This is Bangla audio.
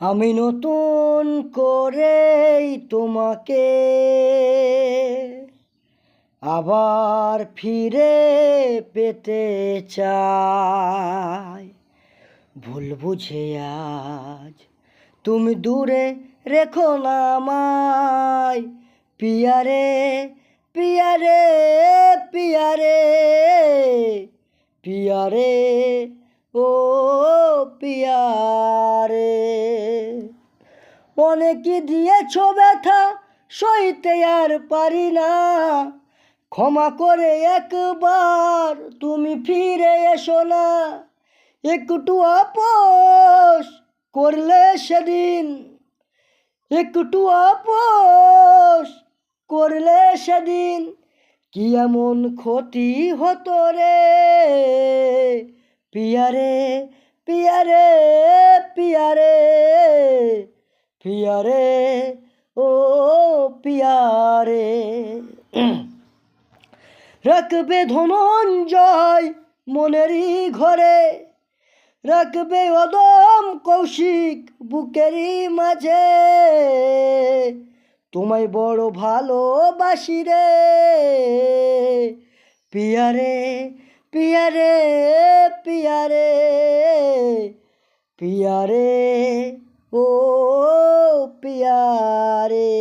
আমি নতুন করেই তোমাকে আবার ফিরে পেতে চাই। ভুল বুঝে আজ তুমি দূরে রেখো না আমায়। পিয়ারে পিয়ারে পিয়ারে পিয়ারে ও পিয়ারে, অনেকে দিয়েছ ব্যথা সইতে আর পারি না। ক্ষমা করে একবার তুমি ফিরে এসো না। একটু আপোষ করলে সেদিন, একটু আপোষ করলে সেদিন কি এমন ক্ষতি হতো রে। পিয়ারে পিয়ারে পিয়ারে পিয়ারে ও পিয়ারে। রাখবে ধনঞ্জয় মনেরই ঘরে, রাখবে অদম কৌশিক বুকেরই মাঝে। তোমায় বড় ভালোবাসি রে। পিয়ারে পিয়ারে পিয়ারে পিয়ারে ও পিয়ারে।